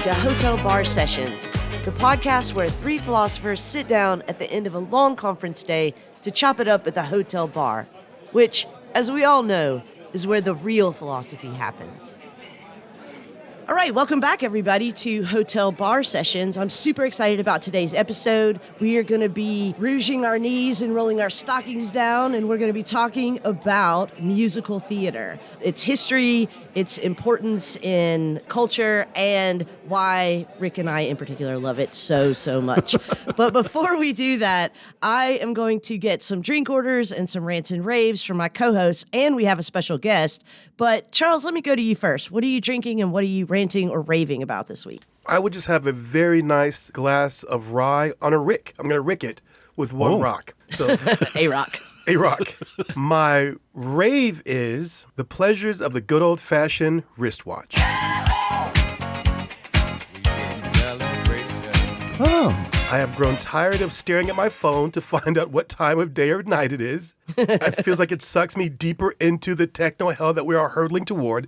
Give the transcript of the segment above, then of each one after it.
to Hotel Bar Sessions, the podcast where three philosophers sit down at the end of a long conference day to chop it up at the hotel bar, which, as we all know, is where the real philosophy happens. All right, welcome back, everybody, to Hotel Bar Sessions. I'm super excited about today's episode. We are going to be rouging our knees and rolling our stockings down, and we're going to be talking about musical theater, its history, its importance in culture, and why Rick and I in particular love it so much. But before we do that, I am going to get some drink orders and some rants and raves from my co-hosts, and we have a special guest. But Charles, let me go to you first. What are you drinking and what are you ranting or raving about this week? I would just have a very nice glass of rye on a rick. I'm going to rick it with one rock. So A rock. A rock. My rave is the pleasures of the good old-fashioned wristwatch. Oh. I have grown tired of staring at my phone to find out what time of day or night it is. It feels like it sucks me deeper into the techno hell that we are hurtling toward.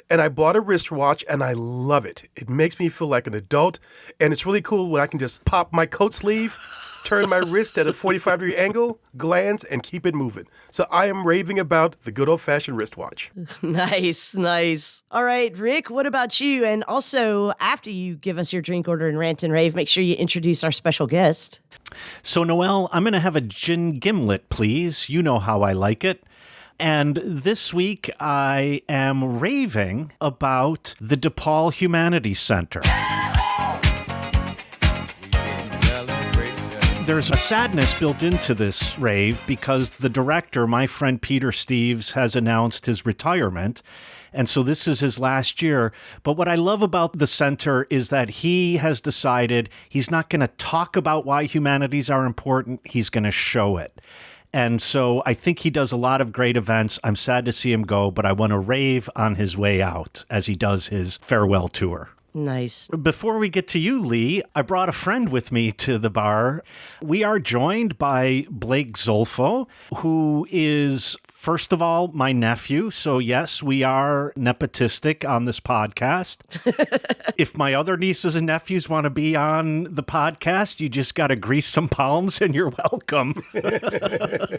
And I bought a wristwatch, and I love it. It makes me feel like an adult, and it's really cool when I can just pop my coat sleeve, turn my wrist at a 45-degree angle, glance, and keep it moving. So I am raving about the good old-fashioned wristwatch. Nice. All right, Rick, what about you? And also, after you give us your drink order and rant and rave, make sure you introduce our special guest. So, Noelle, I'm going to have a gin gimlet, please. You know how I like it. And this week, I am raving about the DePaul Humanities Center. There's a sadness built into this rave because the director, my friend Peter Steves, has announced his retirement. And so this is his last year. But what I love about the center is that he has decided he's not going to talk about why humanities are important. He's going to show it. And so I think he does a lot of great events. I'm sad to see him go, but I want to rave on his way out as he does his farewell tour. Nice. Before we get to you, Lee, I brought a friend with me to the bar. We are joined by Blake Zolfo, who is, first of all, my nephew. So yes, we are nepotistic on this podcast. If my other nieces and nephews want to be on the podcast, you just got to grease some palms and you're welcome.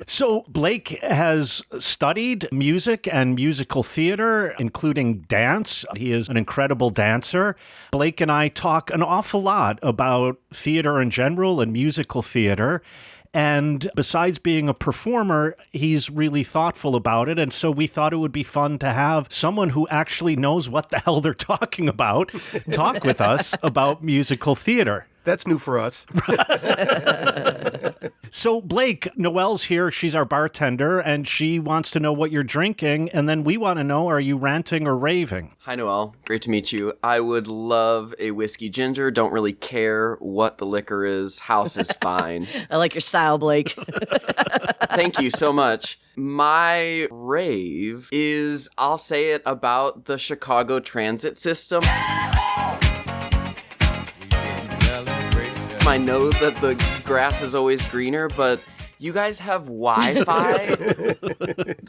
So Blake has studied music and musical theater, including dance. He is an incredible dancer. Blake and I talk an awful lot about theater in general and musical theater. And besides being a performer, he's really thoughtful about it. And so we thought it would be fun to have someone who actually knows what the hell they're talking about talk with us about musical theater. That's new for us. So, Blake, Noelle's here. She's our bartender, and she wants to know what you're drinking. And then we want to know, are you ranting or raving? Hi, Noelle. Great to meet you. I would love a whiskey ginger. Don't really care what the liquor is. House is fine. I like your style, Blake. Thank you so much. My rave is, I'll say it, about the Chicago transit system. I know that the grass is always greener, but you guys have Wi-Fi,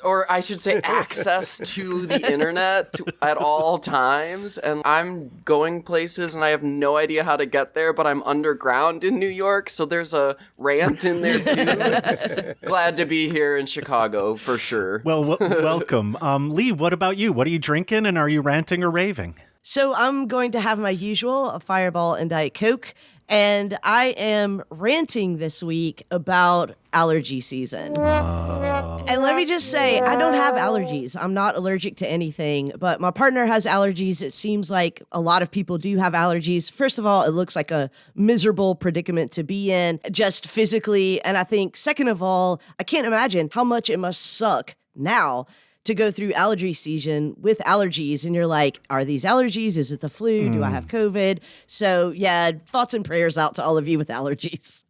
or I should say access to the internet at all times, and I'm going places and I have no idea how to get there, but I'm underground in New York, so there's a rant in there too. Glad to be here in Chicago, for sure. Well, welcome. Lee, what about you? What are you drinking, and are you ranting or raving? So I'm going to have my usual, a Fireball and Diet Coke. And I am ranting this week about allergy season. And let me just say, I don't have allergies. I'm not allergic to anything, but my partner has allergies. It seems like a lot of people do have allergies. First of all, it looks like a miserable predicament to be in, just physically. And I think, second of all, I can't imagine how much it must suck now to go through allergy season with allergies, and you're like, are these allergies? Is it the flu? Do I have COVID? So yeah, thoughts and prayers out to all of you with allergies.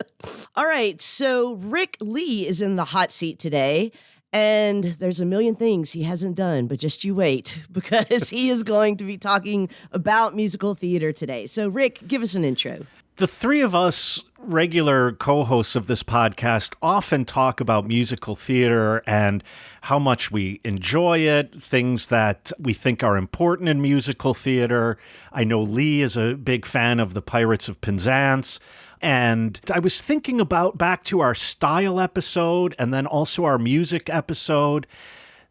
All right, so Rick Lee is in the hot seat today, and there's a million things he hasn't done, but just you wait, because he is going to be talking about musical theater today. So Rick, give us an intro. The three of us regular co-hosts of this podcast often talk about musical theater and how much we enjoy it, things that we think are important in musical theater. I know Lee is a big fan of the Pirates of Penzance. And I was thinking about back to our style episode and then also our music episode.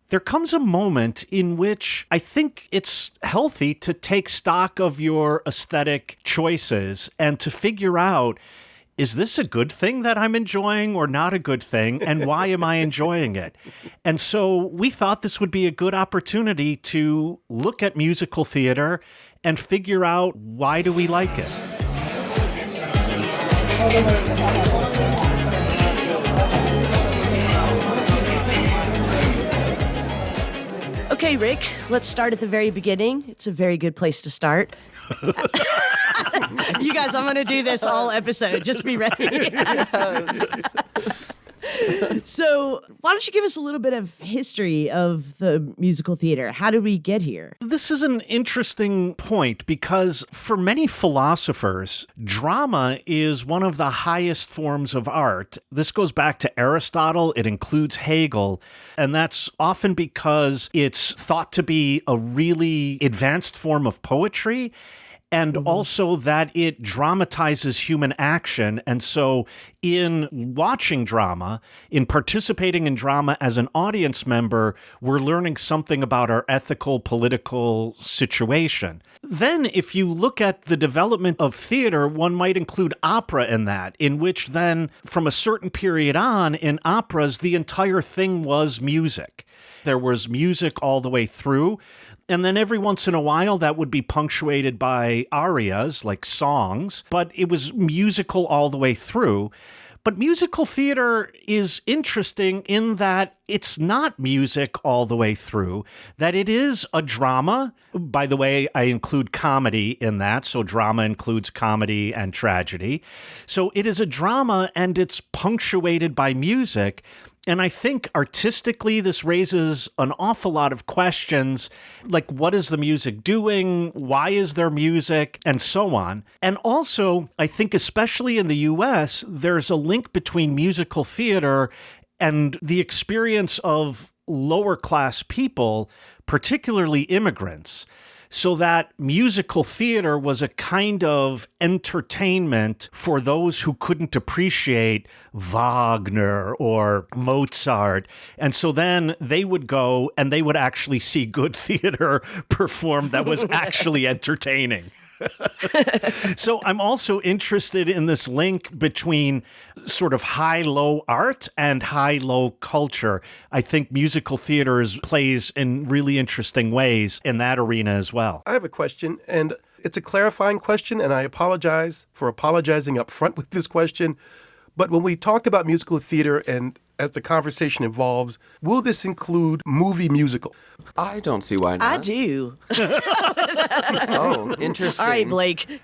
There comes a moment in which I think it's healthy to take stock of your aesthetic choices and to figure out, is this a good thing that I'm enjoying or not a good thing? And why am I enjoying it? And so we thought this would be a good opportunity to look at musical theater and figure out, why do we like it? Okay, Rick, let's start at the very beginning. It's a very good place to start. You guys, I'm going to do this all episode. Just be ready. So why don't you give us a little bit of history of the musical theater? How did we get here? This is an interesting point because for many philosophers, drama is one of the highest forms of art. This goes back to Aristotle. It includes Hegel. And that's often because it's thought to be a really advanced form of poetry. And also that it dramatizes human action. And so in watching drama, in participating in drama as an audience member, we're learning something about our ethical, political situation. Then if you look at the development of theater, one might include opera in that, in which then from a certain period on in operas, the entire thing was music. There was music all the way through. And then every once in a while, that would be punctuated by arias, like songs, but it was musical all the way through. But musical theater is interesting in that it's not music all the way through, that it is a drama. By the way, I include comedy in that, so drama includes comedy and tragedy. So it is a drama, and it's punctuated by music. And I think artistically, this raises an awful lot of questions, like what is the music doing? Why is there music? And so on. And also, I think especially in the US, there's a link between musical theater and the experience of lower class people, particularly immigrants. So that musical theater was a kind of entertainment for those who couldn't appreciate Wagner or Mozart. And so then they would go and they would actually see good theater performed that was actually entertaining. So I'm also interested in this link between sort of high-low art and high-low culture. I think musical theater plays in really interesting ways in that arena as well. I have a question, and it's a clarifying question, and I apologize for apologizing up front with this question. But when we talk about musical theater and as the conversation evolves, will this include movie musical? I don't see why not. I do. Oh, interesting. All right, Blake.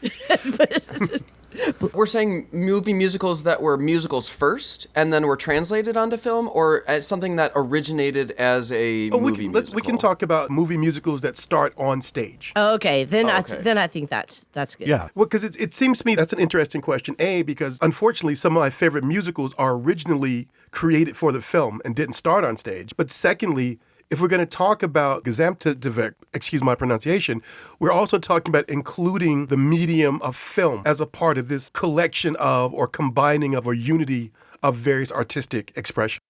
We're saying movie musicals that were musicals first and then were translated onto film, or as something that originated as a movie musical? We can talk about movie musicals that start on stage. Okay, then okay. then I think that's good. Yeah. Well, because it seems to me that's an interesting question. A, because unfortunately some of my favorite musicals are originally created for the film and didn't start on stage. But secondly, if we're going to talk about Gesamtwerk, excuse my pronunciation, we're also talking about including the medium of film as a part of this collection of or combining of or unity of various artistic expressions.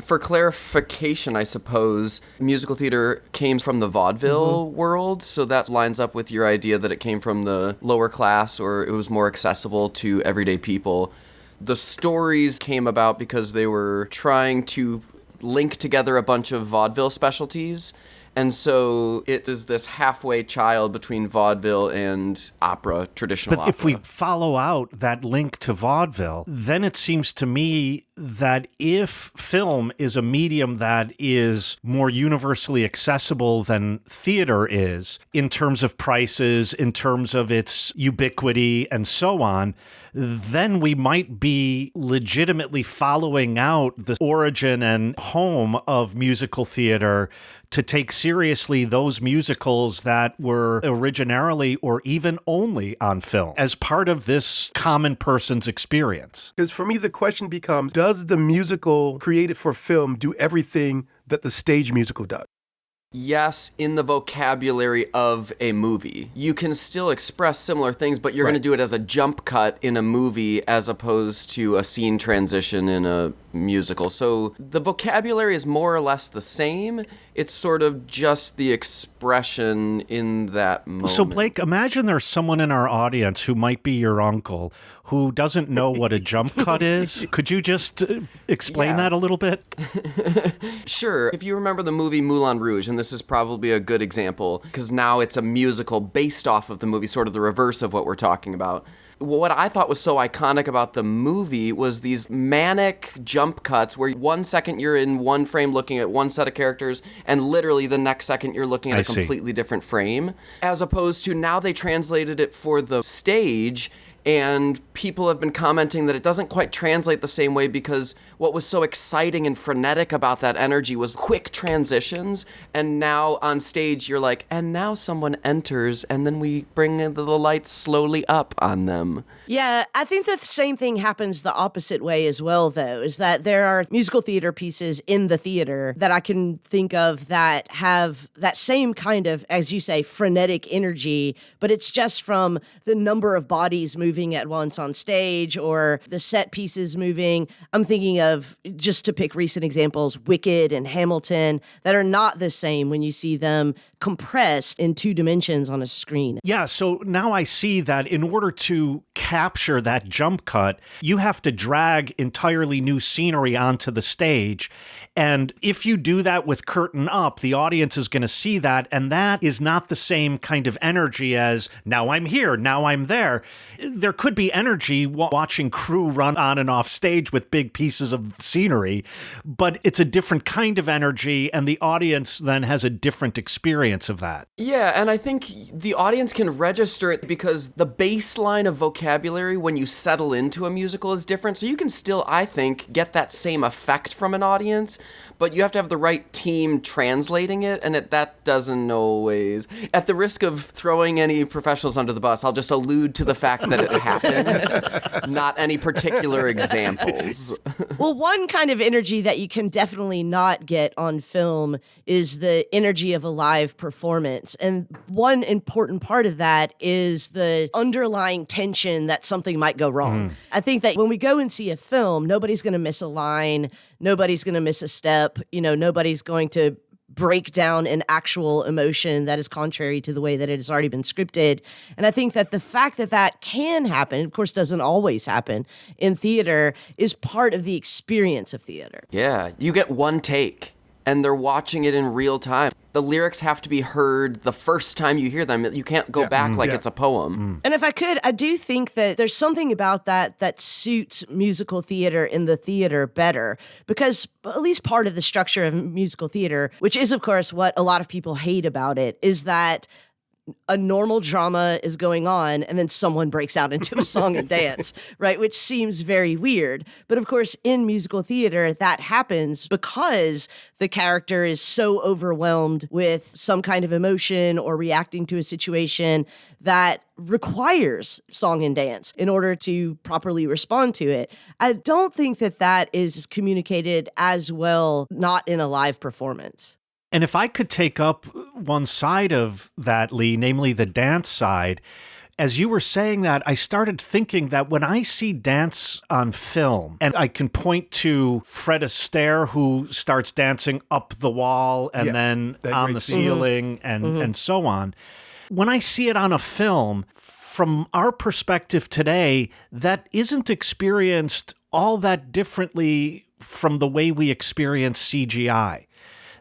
For clarification, I suppose, musical theater came from the vaudeville world, so that lines up with your idea that it came from the lower class or it was more accessible to everyday people. The stories came about because they were trying to link together a bunch of vaudeville specialties. And so it is this halfway child between vaudeville and opera, traditional opera. But if we follow out that link to vaudeville, then it seems to me that if film is a medium that is more universally accessible than theater is, in terms of prices, in terms of its ubiquity, and so on, then we might be legitimately following out the origin and home of musical theater to take seriously those musicals that were originarily or even only on film as part of this common person's experience. Because for me, the question becomes, does the musical created for film do everything that the stage musical does? Yes, in the vocabulary of a movie. You can still express similar things, but you're going to do it as a jump cut in a movie as opposed to a scene transition in a musical. So the vocabulary is more or less the same. It's sort of just the expression in that moment. So, Blake, imagine there's someone in our audience who might be your uncle who doesn't know what a jump cut is. Could you just explain that a little bit? Sure. If you remember the movie Moulin Rouge, and this is probably a good example, because now it's a musical based off of the movie, sort of the reverse of what we're talking about. What I thought was so iconic about the movie was these manic jump cuts where 1 second you're in one frame looking at one set of characters, and literally the next second you're looking at a completely different frame. As opposed to now they translated it for the stage, and people have been commenting that it doesn't quite translate the same way because what was so exciting and frenetic about that energy was quick transitions. And now on stage, you're like, and now someone enters, and then we bring the lights slowly up on them. Yeah, I think that the same thing happens the opposite way as well, though, is that there are musical theater pieces in the theater that I can think of that have that same kind of, as you say, frenetic energy, but it's just from the number of bodies moving at once on stage or the set pieces moving. I'm thinking of, just to pick recent examples, Wicked and Hamilton, that are not the same when you see them compressed in 2 dimensions on a screen. Yeah, so now I see that in order to capture that jump cut, you have to drag entirely new scenery onto the stage. And if you do that with curtain up, the audience is going to see that, and that is not the same kind of energy as, now I'm here, now I'm there. There could be energy watching crew run on and off stage with big pieces of scenery, but it's a different kind of energy, and the audience then has a different experience of that. Yeah, and I think the audience can register it because the baseline of vocabulary when you settle into a musical is different. So you can still, I think, get that same effect from an audience, but you have to have the right team translating it, and that doesn't always. At the risk of throwing any professionals under the bus, I'll just allude to the fact that it happens, not any particular examples. Well, one kind of energy that you can definitely not get on film is the energy of a live performance. And one important part of that is the underlying tension that something might go wrong. I think that when we go and see a film, nobody's going to miss a line, nobody's going to miss a step, nobody's going to break down an actual emotion that is contrary to the way that it has already been scripted. And I think that the fact that that can happen, of course doesn't always happen in theater, is part of the experience of theater. Yeah, you get one take, and they're watching it in real time. The lyrics have to be heard the first time you hear them. You can't go back like it's a poem. And if I could, I do think that there's something about that suits musical theater in the theater better, because at least part of the structure of musical theater, which is, of course, what a lot of people hate about it, is that a normal drama is going on and then someone breaks out into a song and dance, right? Which seems very weird. But of course, in musical theater, that happens because the character is so overwhelmed with some kind of emotion or reacting to a situation that requires song and dance in order to properly respond to it. I don't think that is communicated as well, not in a live performance. And if I could take up one side of that, Lee, namely the dance side, as you were saying that, I started thinking that when I see dance on film, and I can point to Fred Astaire, who starts dancing up the wall and then on the ceiling and so on. When I see it on a film, from our perspective today, that isn't experienced all that differently from the way we experience CGI.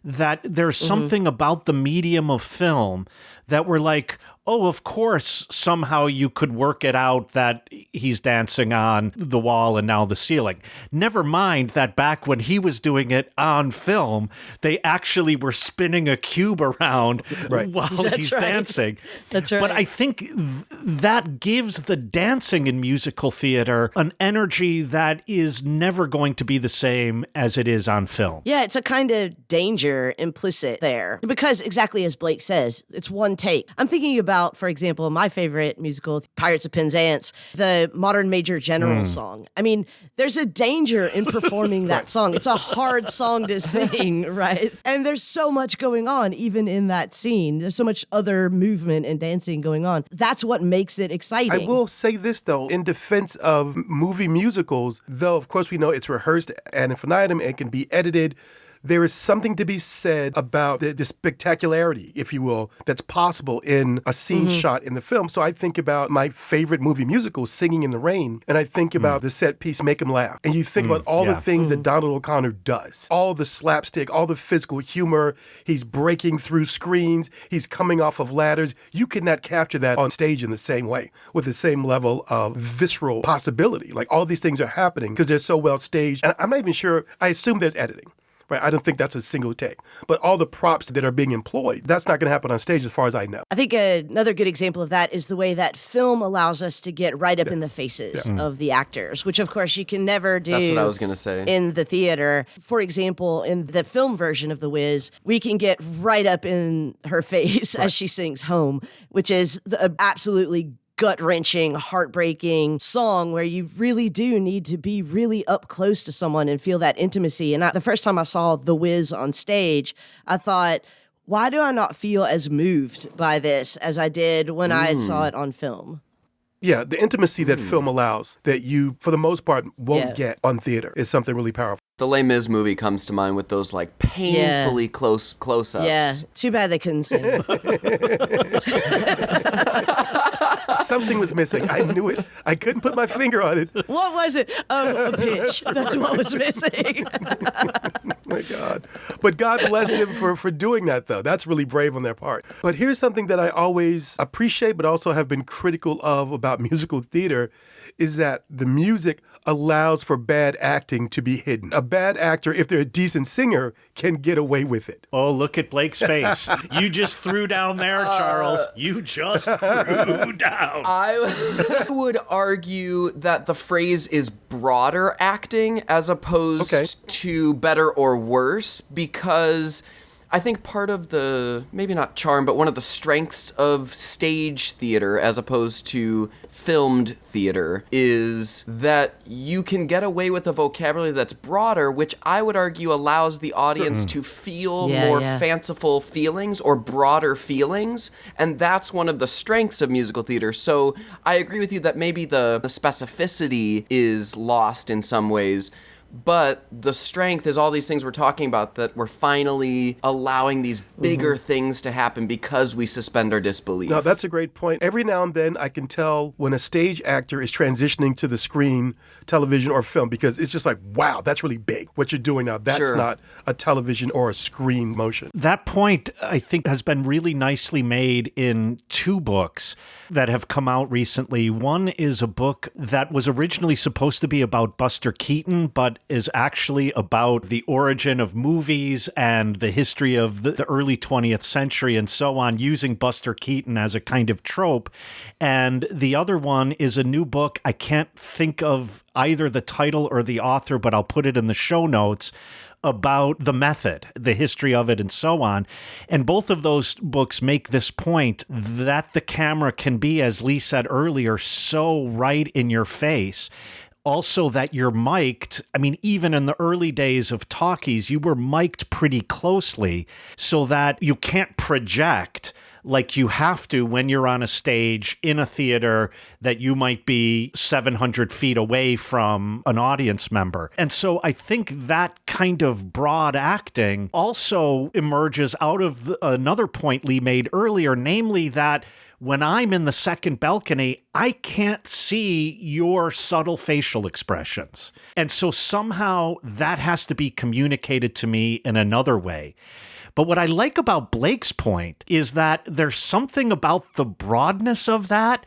That there's something about the medium of film that were like, oh, of course, somehow you could work it out that he's dancing on the wall and now the ceiling. Never mind that back when he was doing it on film, they actually were spinning a cube around while he's dancing. That's right. But I think that gives the dancing in musical theater an energy that is never going to be the same as it is on film. Yeah, it's a kind of danger implicit there. Because exactly as Blake says, it's one take. I'm thinking about, for example, my favorite musical, Pirates of Penzance, the Modern Major General song. I mean, there's a danger in performing that song. It's a hard song to sing, right? And there's so much going on, even in that scene. There's so much other movement and dancing going on. That's what makes it exciting. I will say this, though, in defense of movie musicals, though, of course, we know it's rehearsed ad infinitum and can be edited, there is something to be said about the spectacularity, if you will, that's possible in a scene shot in the film. So I think about my favorite movie musical, Singing in the Rain, and I think about the set piece, Make 'Em Laugh. And you think about all the things that Donald O'Connor does, all the slapstick, all the physical humor. He's breaking through screens. He's coming off of ladders. You cannot capture that on stage in the same way, with the same level of visceral possibility. Like, all these things are happening because they're so well staged. And I'm not even sure, I assume there's editing. Right, I don't think that's a single take. But all the props that are being employed, that's not going to happen on stage as far as I know. I think another good example of that is the way that film allows us to get right up in the faces of the actors, which of course you can never do. That's what I was going to say. In the theater. For example, in the film version of The Wiz, we can get right up in her face as she sings Home, which is absolutely gut-wrenching, heartbreaking song where you really do need to be really up close to someone and feel that intimacy. And the first time I saw The Wiz on stage, I thought, why do I not feel as moved by this as I did when I saw it on film? Yeah, the intimacy that film allows that you, for the most part, won't get on theater is something really powerful. The Les Mis movie comes to mind with those like painfully close-ups. Yeah, too bad they couldn't sing. Something was missing. I knew it. I couldn't put my finger on it. What was it? Oh, a pitch. That's what was missing. My God. But God bless them for doing that, though. That's really brave on their part. But here's something that I always appreciate, but also have been critical of about musical theater, is that the music allows for bad acting to be hidden. A bad actor, if they're a decent singer, can get away with it. Oh, look at Blake's face. You just threw down there, Charles. You just threw down. I would argue that the phrase is broader acting as opposed to better or worse, because I think part of the, maybe not charm, but one of the strengths of stage theater as opposed to filmed theater is that you can get away with a vocabulary that's broader, which I would argue allows the audience to feel more fanciful feelings or broader feelings. And that's one of the strengths of musical theater. So I agree with you that maybe the specificity is lost in some ways. But the strength is all these things we're talking about, that we're finally allowing these bigger things to happen because we suspend our disbelief. No, that's a great point. Every now and then I can tell when a stage actor is transitioning to the screen, television, or film, because it's just like, wow, that's really big. What you're doing now, that's not a television or a screen motion. That point, I think, has been really nicely made in two books that have come out recently. One is a book that was originally supposed to be about Buster Keaton, but is actually about the origin of movies and the history of the early 20th century and so on, using Buster Keaton as a kind of trope. And the other one is a new book. I can't think of either the title or the author, but I'll put it in the show notes, about the method, the history of it, and so on. And both of those books make this point that the camera can be, as Lee said earlier, so right in your face. Also that you're mic'd. I mean, even in the early days of talkies, you were mic'd pretty closely so that you can't project like you have to when you're on a stage in a theater that you might be 700 feet away from an audience member. And so I think that kind of broad acting also emerges out of another point Lee made earlier, namely that when I'm in the second balcony, I can't see your subtle facial expressions. And so somehow that has to be communicated to me in another way. But what I like about Blake's point is that there's something about the broadness of that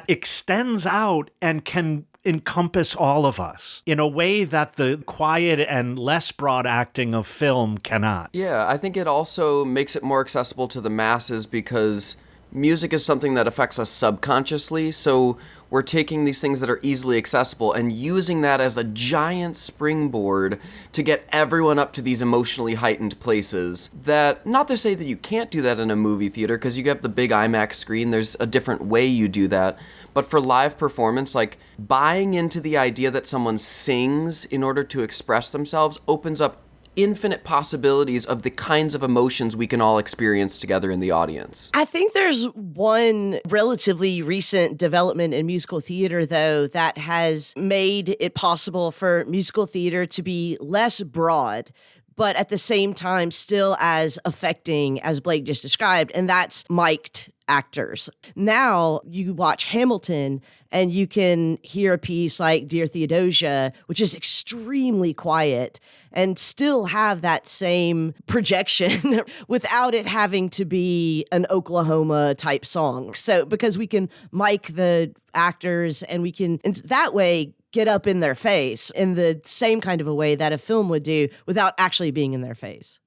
extends out and can encompass all of us in a way that the quiet and less broad acting of film cannot. Yeah, I think it also makes it more accessible to the masses because music is something that affects us subconsciously, so we're taking these things that are easily accessible and using that as a giant springboard to get everyone up to these emotionally heightened places. That, not to say that you can't do that in a movie theater, because you have the big IMAX screen, there's a different way you do that. But for live performance, like, buying into the idea that someone sings in order to express themselves opens up infinite possibilities of the kinds of emotions we can all experience together in the audience. I think there's one relatively recent development in musical theater, though, that has made it possible for musical theater to be less broad, but at the same time still as affecting as Blake just described, and that's mic'd actors. Now you watch Hamilton and you can hear a piece like Dear Theodosia, which is extremely quiet, and still have that same projection without it having to be an Oklahoma type song. So because we can mic the actors and we can, and that way, get up in their face in the same kind of a way that a film would do without actually being in their face.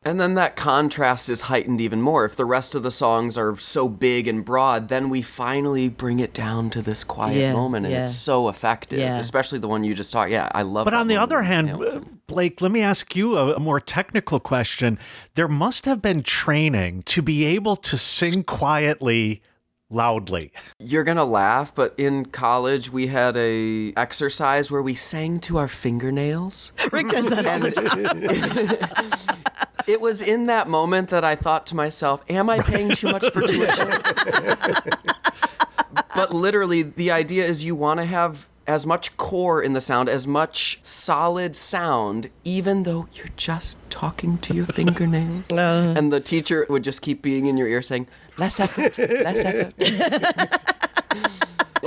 And then that contrast is heightened even more. If the rest of the songs are so big and broad, then we finally bring it down to this quiet moment, and it's so effective, especially the one you just talked. Yeah, I love that. But on the other hand, Hamilton. Blake, let me ask you a more technical question. There must have been training to be able to sing quietly loudly. You're gonna laugh, but in college we had a exercise where we sang to our fingernails. Rick does that all the time. It was in that moment that I thought to myself, am I paying too much for tuition? But literally, the idea is you want to have as much core in the sound, as much solid sound, even though you're just talking to your fingernails. And the teacher would just keep being in your ear saying, less effort, less effort.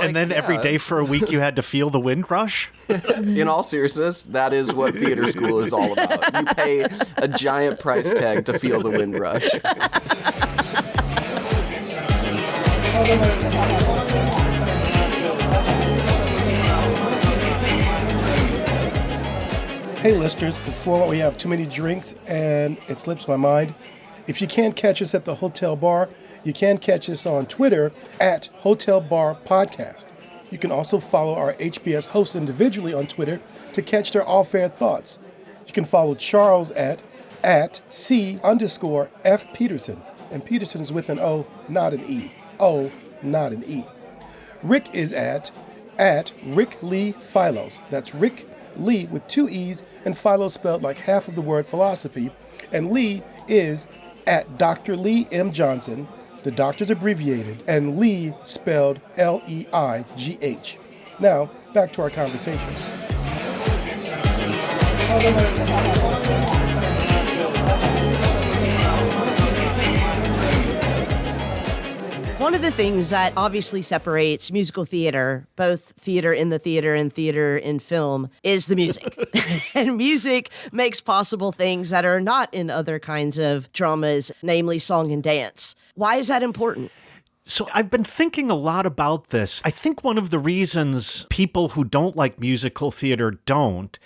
And then every day for a week you had to feel the wind rush? In all seriousness, that is what theater school is all about. You pay a giant price tag to feel the wind rush. Hey listeners, before we have too many drinks and it slips my mind, if you can't catch us at the hotel bar, you can catch us on Twitter at Hotel Bar Podcast. You can also follow our HBS hosts individually on Twitter to catch their off-air thoughts. You can follow Charles at C_F Peterson. And Peterson is with an O, not an E. O, not an E. Rick is at Rick Lee Philos. That's Rick Lee with 2 E's and Philo spelled like half of the word philosophy. And Lee is at Dr. Lee M. Johnson. The doctor's abbreviated, and Lee spelled Leigh. Now, back to our conversation. One of the things that obviously separates musical theater, both theater in the theater and theater in film, is the music. And music makes possible things that are not in other kinds of dramas, namely song and dance. Why is that important? So I've been thinking a lot about this. I think one of the reasons people who don't like musical theater don't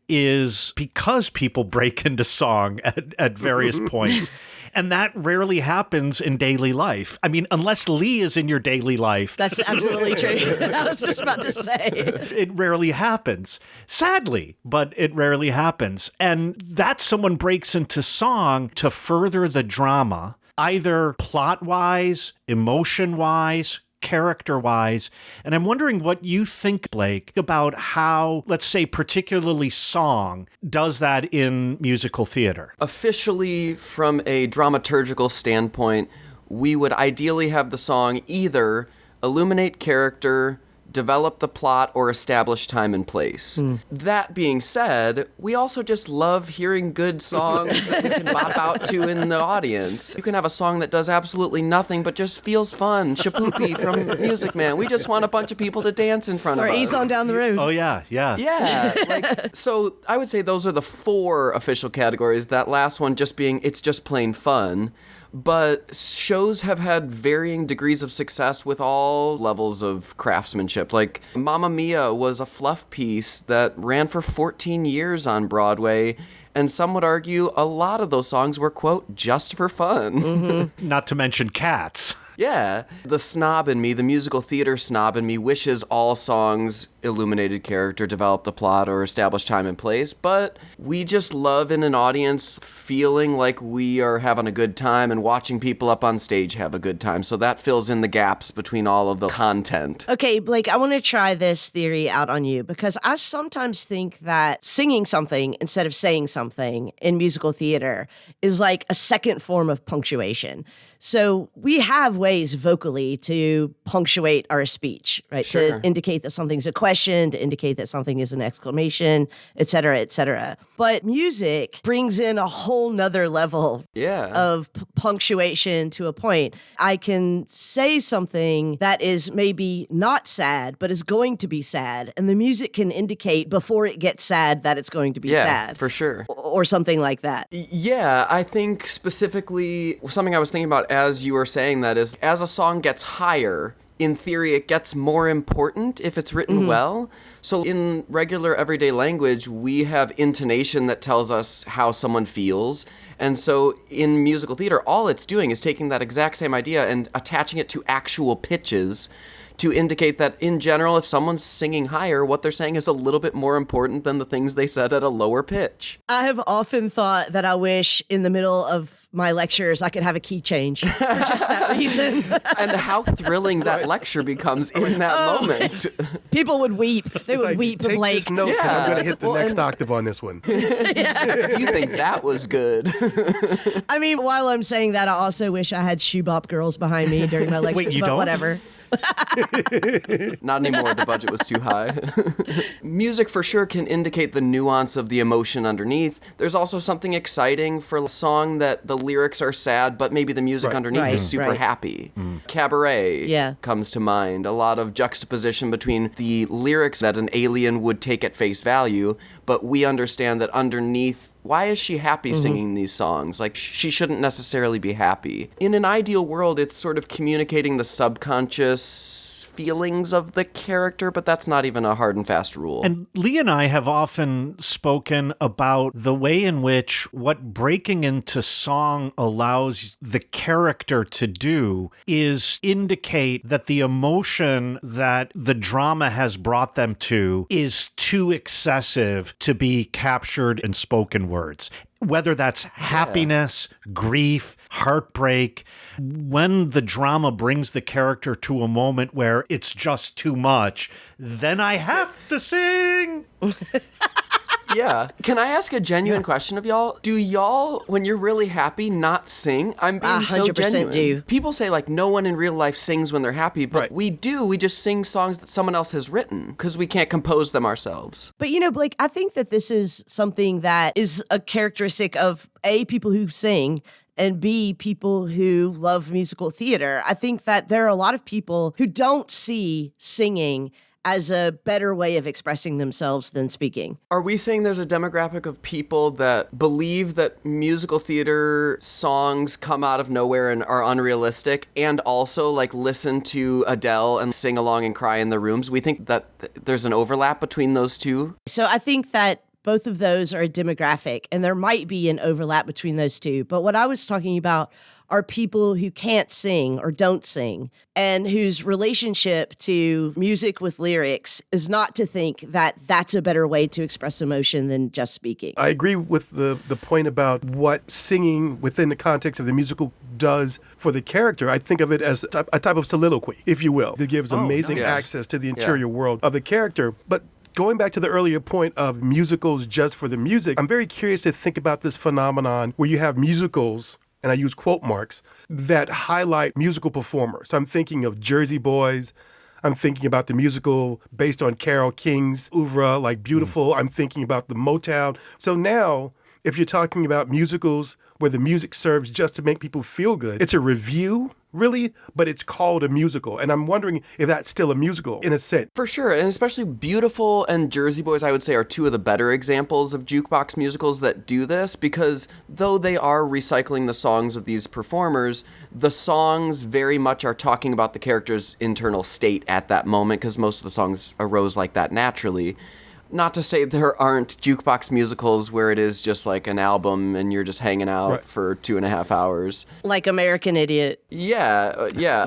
is because people break into song at various points. And that rarely happens in daily life. I mean, unless Lee is in your daily life. That's absolutely true. I was just about to say. It rarely happens. Sadly, but it rarely happens. And that someone breaks into song to further the drama, either plot-wise, emotion-wise, character-wise. And I'm wondering what you think, Blake, about how, let's say, particularly song does that in musical theater. Officially, from a dramaturgical standpoint, we would ideally have the song either illuminate character, develop the plot, or establish time and place. That being said, we also just love hearing good songs that we can bop out to in the audience. You can have a song that does absolutely nothing but just feels fun. Shapoopy from Music Man. We just want a bunch of people to dance in front of us. Or Ease on Down the Road. Oh, yeah. Yeah, so I would say those are the 4 official categories. That last one just being, it's just plain fun. But shows have had varying degrees of success with all levels of craftsmanship. Like, Mamma Mia was a fluff piece that ran for 14 years on Broadway, and some would argue a lot of those songs were, quote, just for fun. Not to mention Cats. Yeah. The snob in me, the musical theater snob in me, wishes all songs illuminated character, develop the plot, or establish time and place, but we just love in an audience feeling like we are having a good time and watching people up on stage have a good time. So that fills in the gaps between all of the content. Okay, Blake, I want to try this theory out on you because I sometimes think that singing something instead of saying something in musical theater is like a second form of punctuation. So we have ways vocally to punctuate our speech, right? Sure. To indicate that something's a question, to indicate that something is an exclamation, et cetera, et cetera. But music brings in a whole nother level of punctuation to a point. I can say something that is maybe not sad, but is going to be sad. And the music can indicate before it gets sad that it's going to be sad. For sure. Or something like that. Yeah, I think specifically something I was thinking about as you were saying that is, as a song gets higher, in theory, it gets more important if it's written well. So in regular everyday language, we have intonation that tells us how someone feels. And so in musical theater, all it's doing is taking that exact same idea and attaching it to actual pitches to indicate that in general, if someone's singing higher, what they're saying is a little bit more important than the things they said at a lower pitch. I have often thought that I wish in the middle of my lectures I could have a key change for just that reason. And how thrilling that lecture becomes in that moment. People would weep. They would like, weep for take Blake. this note, and I'm going to hit the next octave on this one. If you think that was good. I mean, while I'm saying that, I also wish I had shoe bop girls behind me during my lectures, Wait, you but don't? whatever. Not anymore, the budget was too high. Music for sure can indicate the nuance of the emotion underneath. There's also something exciting for a song that the lyrics are sad, but maybe the music underneath is super happy. Cabaret comes to mind. A lot of juxtaposition between the lyrics that an alien would take at face value, but we understand that underneath, why is she happy singing these songs? Like, she shouldn't necessarily be happy. In an ideal world, it's sort of communicating the subconscious feelings of the character, but that's not even a hard and fast rule. And Lee and I have often spoken about the way in which what breaking into song allows the character to do is indicate that the emotion that the drama has brought them to is too excessive to be captured in spoken words. Whether that's happiness, grief, heartbreak, when the drama brings the character to a moment where it's just too much, then I have to sing. Yeah. Can I ask a genuine question of y'all? Do y'all, when you're really happy, not sing? I'm being so 100% genuine. do. People say, like, no one in real life sings when they're happy, but we do. We just sing songs that someone else has written because we can't compose them ourselves. But you know, Blake, I think that this is something that is a characteristic of A, people who sing, and B, people who love musical theater. I think that there are a lot of people who don't see singing as a better way of expressing themselves than speaking. Are we saying there's a demographic of people that believe that musical theater songs come out of nowhere and are unrealistic, and also like listen to Adele and sing along and cry in their rooms? We think that there's an overlap between those two? So I think that both of those are a demographic, and there might be an overlap between those two. But what I was talking about are people who can't sing or don't sing, and whose relationship to music with lyrics is not to think that that's a better way to express emotion than just speaking. I agree with the point about what singing within the context of the musical does for the character. I think of it as a type of soliloquy, if you will, that gives amazing access to the interior world of the character. But going back to the earlier point of musicals just for the music, I'm very curious to think about this phenomenon where you have musicals, and I use quote marks, that highlight musical performers. I'm thinking of Jersey Boys. I'm thinking about the musical based on Carole King's oeuvre, like Beautiful. I'm thinking about the Motown. So now, if you're talking about musicals where the music serves just to make people feel good, it's a review, really, but it's called a musical. And I'm wondering if that's still a musical in a sense. For sure, and especially Beautiful and Jersey Boys, I would say, are two of the better examples of jukebox musicals that do this, because though they are recycling the songs of these performers, the songs very much are talking about the character's internal state at that moment, because most of the songs arose like that naturally. Not to say there aren't jukebox musicals where it is just like an album and you're just hanging out for 2.5 hours. Like American Idiot. Yeah.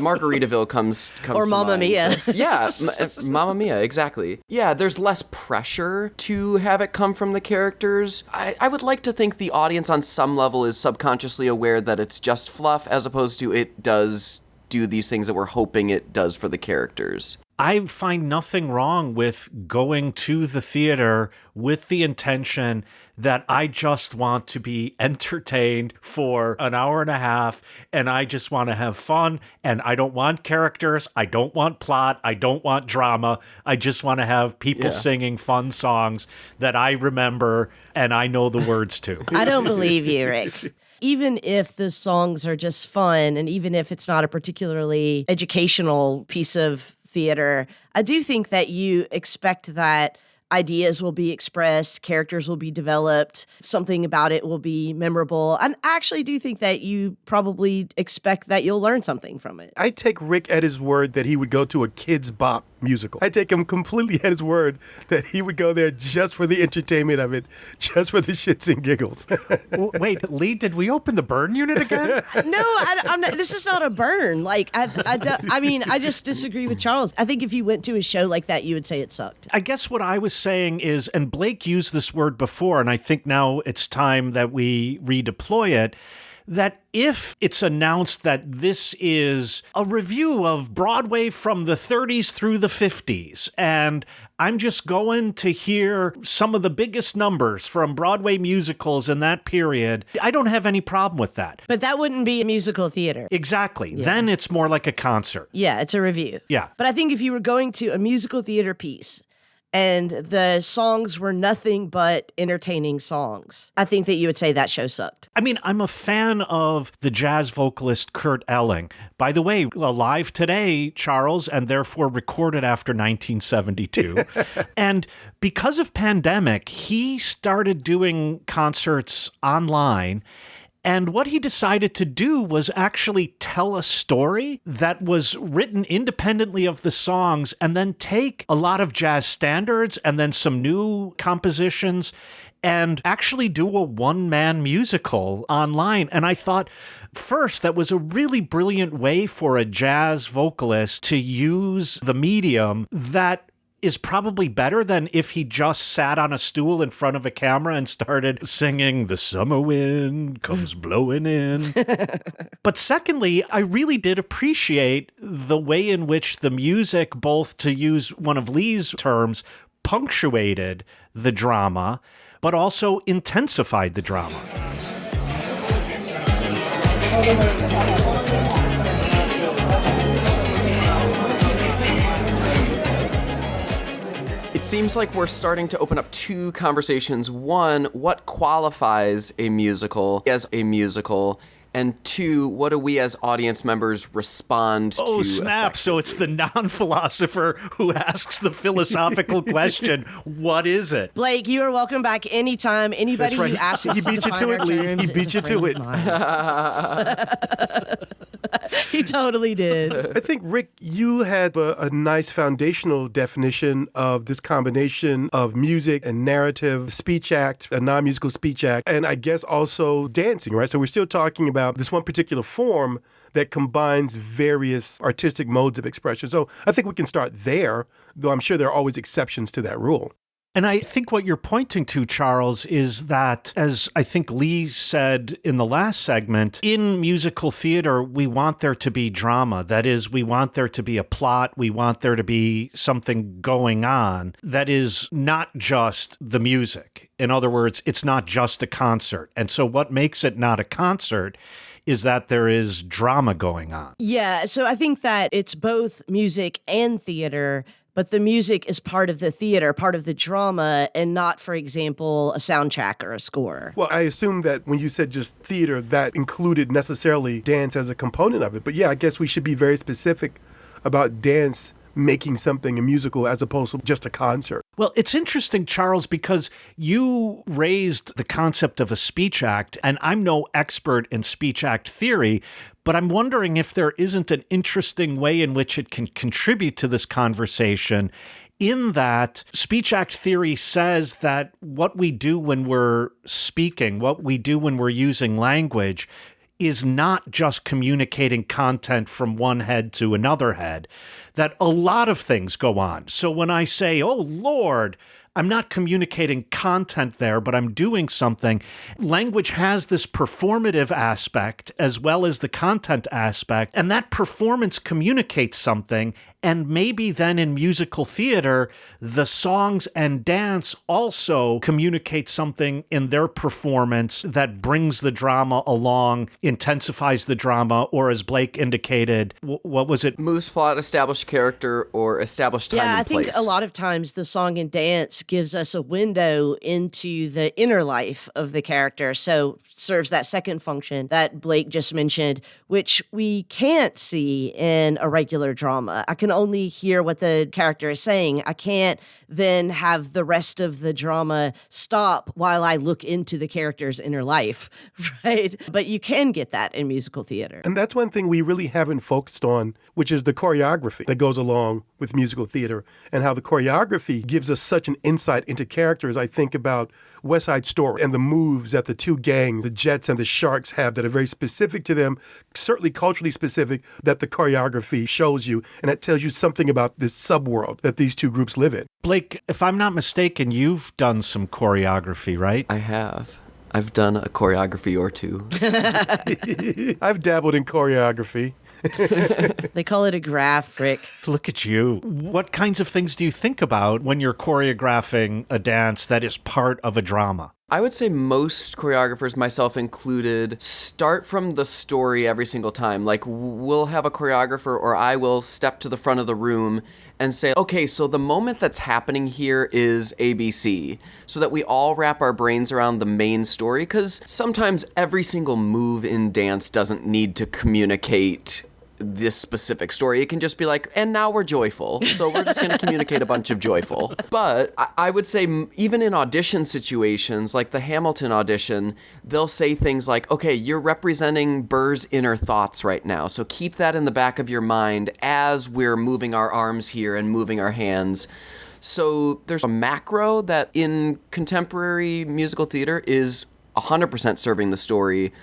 Margaritaville comes or to Mamma mind. Mia. Yeah, Mamma Mia, exactly. Yeah, there's less pressure to have it come from the characters. I would like to think the audience on some level is subconsciously aware that it's just fluff, as opposed to it does do these things that we're hoping it does for the characters. I find nothing wrong with going to the theater with the intention that I just want to be entertained for an hour and a half, and I just want to have fun, and I don't want characters, I don't want plot, I don't want drama, I just want to have people singing fun songs that I remember and I know the words to. I don't believe you, Rick. Even if the songs are just fun, and even if it's not a particularly educational piece of theater, I do think that you expect that ideas will be expressed, characters will be developed, something about it will be memorable. And I actually do think that you probably expect that you'll learn something from it. I take Rick at his word that he would go to a Kids Bop musical. I take him completely at his word that he would go there just for the entertainment of it, just for the shits and giggles. Wait, Lee, did we open the burn unit again? No, I'm not. This is not a burn. Like, I mean, I just disagree with Charles. I think if you went to a show like that, you would say it sucked. I guess what I was saying is, and Blake used this word before, and I think now it's time that we redeploy it, that if it's announced that this is a review of Broadway from the 30s through the 50s, and I'm just going to hear some of the biggest numbers from Broadway musicals in that period, I don't have any problem with that. But that wouldn't be a musical theater. Exactly. Yeah. Then it's more like a concert. Yeah, it's a review. Yeah. But I think if you were going to a musical theater piece, and the songs were nothing but entertaining songs, I think that you would say that show sucked. I mean, I'm a fan of the jazz vocalist Kurt Elling. By the way, alive today, Charles, and therefore recorded after 1972. And because of pandemic, he started doing concerts online. And what he decided to do was actually tell a story that was written independently of the songs, and then take a lot of jazz standards and then some new compositions and actually do a one-man musical online. And I thought, first, that was a really brilliant way for a jazz vocalist to use the medium that is probably better than if he just sat on a stool in front of a camera and started singing "The Summer Wind Comes Blowing In." But secondly, I really did appreciate the way in which the music, both, to use one of Lee's terms, punctuated the drama, but also intensified the drama. It seems like we're starting to open up two conversations. One, what qualifies a musical as a musical? And two, what do we as audience members respond to? Oh, snap. So it's the non-philosopher who asks the philosophical question, what is it? Blake, you are welcome back anytime. Anybody who asks us He beat to you to it, Lee. He beat you to it. He totally did. I think, Rick, you had a nice foundational definition of this combination of music and narrative, speech act, a non-musical speech act, and I guess also dancing, right? So we're still talking about this one particular form that combines various artistic modes of expression. So I think we can start there, though I'm sure there are always exceptions to that rule. And I think what you're pointing to, Charles, is that, as I think Lee said in the last segment, in musical theater, we want there to be drama. That is, we want there to be a plot. We want there to be something going on that is not just the music. In other words, it's not just a concert. And so what makes it not a concert is that there is drama going on. Yeah, so I think that it's both music and theater, but the music is part of the theater, part of the drama, and not, for example, a soundtrack or a score. Well, I assume that when you said just theater, that included necessarily dance as a component of it. But yeah, I guess we should be very specific about dance making something a musical as opposed to just a concert. Well, it's interesting, Charles, because you raised the concept of a speech act, and I'm no expert in speech act theory, but I'm wondering if there isn't an interesting way in which it can contribute to this conversation, in that speech act theory says that what we do when we're speaking, what we do when we're using language, is not just communicating content from one head to another head, that a lot of things go on. So when I say, oh, Lord, I'm not communicating content there, but I'm doing something. Language has this performative aspect as well as the content aspect, and that performance communicates something. And maybe then in musical theater, the songs and dance also communicate something in their performance that brings the drama along, intensifies the drama, or as Blake indicated, what was it? Moves plot, established character, or established time and place. Yeah, I think a lot of times the song and dance gives us a window into the inner life of the character. So serves that second function that Blake just mentioned, which we can't see in a regular drama. I can only hear what the character is saying. I can't then have the rest of the drama stop while I look into the character's inner life, right? But you can get that in musical theater. And that's one thing we really haven't focused on, which is the choreography that goes along with musical theater, and how the choreography gives us such an insight into characters. I think about West Side Story and the moves that the two gangs, the Jets and the Sharks, have that are very specific to them, certainly culturally specific, that the choreography shows you, and that tells you something about this subworld that these two groups live in. Blake, if I'm not mistaken, you've done some choreography, right? I have. I've done a choreography or two. I've dabbled in choreography. They call it a graph, Rick. Look at you. What kinds of things do you think about when you're choreographing a dance that is part of a drama? I would say most choreographers, myself included, start from the story every single time. Like, we'll have a choreographer, or I will step to the front of the room and say, okay, so the moment that's happening here is ABC, so that we all wrap our brains around the main story, because sometimes every single move in dance doesn't need to communicate this specific story. It can just be like, and now we're joyful, so we're just going to communicate a bunch of joyful. But I would say even in audition situations, like the Hamilton audition, they'll say things like, okay, you're representing Burr's inner thoughts right now, so keep that in the back of your mind as we're moving our arms here and moving our hands. So there's a macro that in contemporary musical theater is 100% serving the story.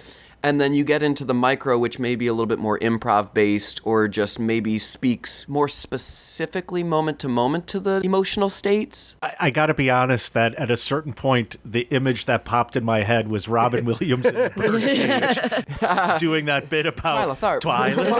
And then you get into the micro, which may be a little bit more improv-based, or just maybe speaks more specifically moment to moment to the emotional states. I got to be honest that at a certain point, the image that popped in my head was Robin Williams in Birdcage doing that bit about Twyla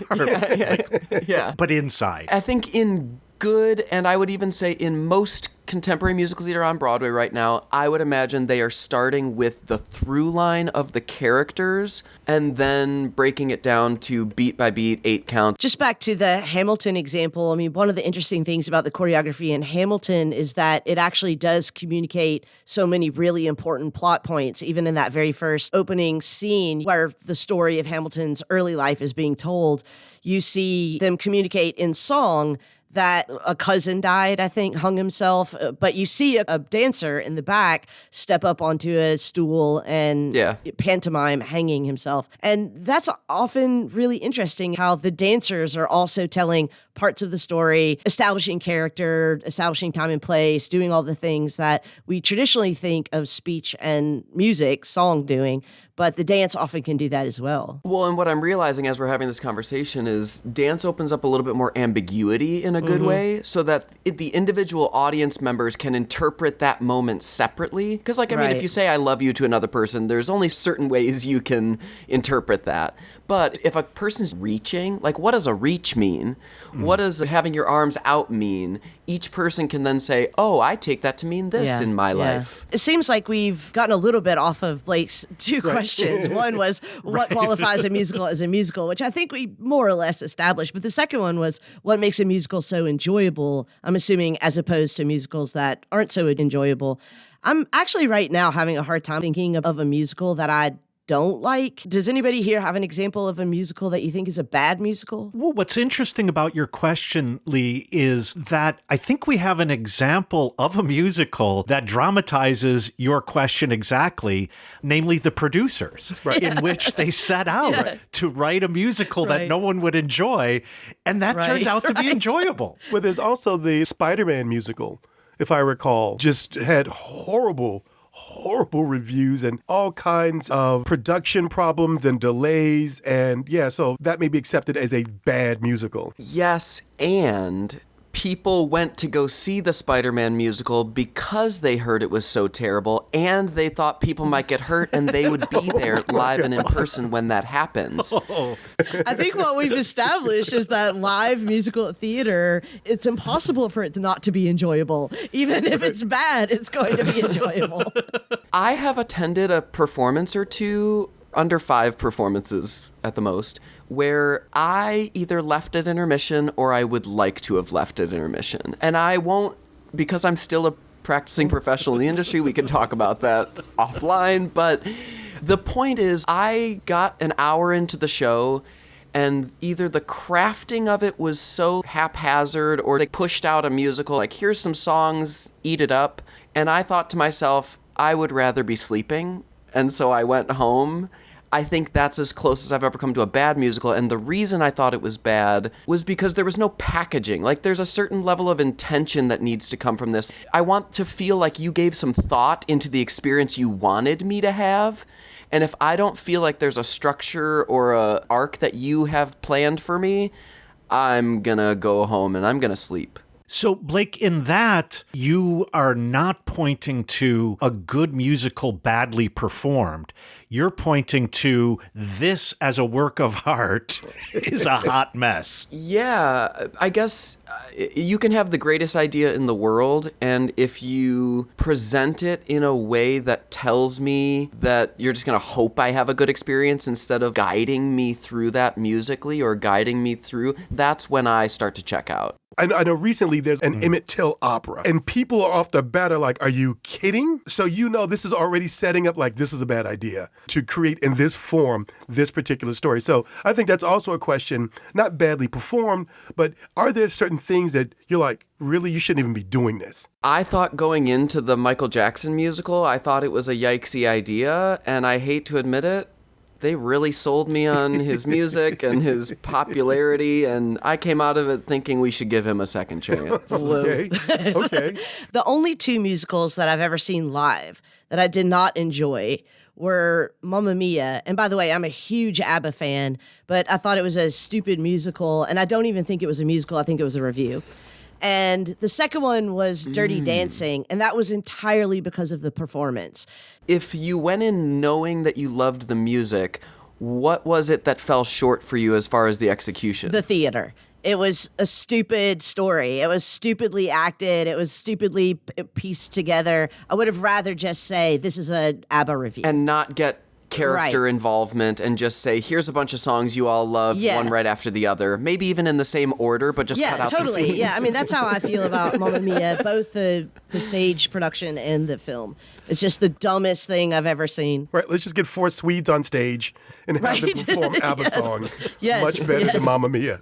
Tharp. Yeah. But inside. I think in good, and I would even say in most contemporary musical theater on Broadway right now, I would imagine they are starting with the through line of the characters and then breaking it down to beat by beat, 8 count. Just back to the Hamilton example, I mean, one of the interesting things about the choreography in Hamilton is that it actually does communicate so many really important plot points, even in that very first opening scene where the story of Hamilton's early life is being told. You see them communicate in song that a cousin died, I think, hung himself. But you see a dancer in the back step up onto a stool and pantomime hanging himself. And that's often really interesting how the dancers are also telling parts of the story, establishing character, establishing time and place, doing all the things that we traditionally think of speech and music, song doing. But the dance often can do that as well. Well, and what I'm realizing as we're having this conversation is dance opens up a little bit more ambiguity in a good way so that the individual audience members can interpret that moment separately. Because, like, I mean, if you say I love you to another person, there's only certain ways you can interpret that. But if a person's reaching, like, what does a reach mean? What does having your arms out mean? Each person can then say, oh, I take that to mean this in my life. It seems like we've gotten a little bit off of Blake's two questions. One was, what qualifies a musical as a musical, which I think we more or less established. But the second one was, what makes a musical so enjoyable, I'm assuming, as opposed to musicals that aren't so enjoyable. I'm actually right now having a hard time thinking of a musical that I don't like. Does anybody here have an example of a musical that you think is a bad musical? Well, what's interesting about your question, Lee, is that I think we have an example of a musical that dramatizes your question exactly, namely The Producers, in which they set out to write a musical that no one would enjoy, and that turns out to be enjoyable. Well, there's also the Spider-Man musical, if I recall, just had horrible reviews and all kinds of production problems and delays. And so that may be accepted as a bad musical. Yes, and people went to go see the Spider-Man musical because they heard it was so terrible, and they thought people might get hurt, and they would be there live and in person when that happens. I think what we've established is that live musical theater, it's impossible for it not to be enjoyable. Even if it's bad, it's going to be enjoyable. I have attended a performance or two, under 5 performances at the most, where I either left at intermission or I would like to have left at intermission. And I won't, because I'm still a practicing professional in the industry, we can talk about that offline, but the point is I got an hour into the show and either the crafting of it was so haphazard or they pushed out a musical, like, here's some songs, eat it up. And I thought to myself, I would rather be sleeping. And so I went home. I think that's as close as I've ever come to a bad musical. And the reason I thought it was bad was because there was no packaging. Like, there's a certain level of intention that needs to come from this. I want to feel like you gave some thought into the experience you wanted me to have. And if I don't feel like there's a structure or a arc that you have planned for me, I'm gonna go home and I'm gonna sleep. So, Blake, in that, you are not pointing to a good musical badly performed. You're pointing to this as a work of art is a hot mess. Yeah, I guess you can have the greatest idea in the world, and if you present it in a way that tells me that you're just going to hope I have a good experience instead of guiding me through that musically or guiding me through, that's when I start to check out. I know recently there's an Emmett Till opera, and people are off the bat are like, are you kidding? So this is already setting up like this is a bad idea to create in this form this particular story. So I think that's also a question, not badly performed, but are there certain things that you're like, really, you shouldn't even be doing this? I thought going into the Michael Jackson musical, I thought it was a yikesy idea, and I hate to admit it, they really sold me on his music and his popularity, and I came out of it thinking we should give him a second chance. Okay. The only 2 musicals that I've ever seen live that I did not enjoy were Mamma Mia. And by the way, I'm a huge ABBA fan, but I thought it was a stupid musical, and I don't even think it was a musical. I think it was a review. And the second one was Dirty Dancing, and that was entirely because of the performance. If you went in knowing that you loved the music, what was it that fell short for you as far as the execution? The theater. It was a stupid story. It was stupidly acted. It was stupidly pieced together. I would have rather just say, this is an ABBA review. And not get character involvement and just say, here's a bunch of songs you all love, one right after the other. Maybe even in the same order, but just cut out the scenes. Yeah, I mean, that's how I feel about Mamma Mia, both the stage production and the film. It's just the dumbest thing I've ever seen. Right, let's just get 4 Swedes on stage and have them perform ABBA songs. Yes. Much better than Mamma Mia.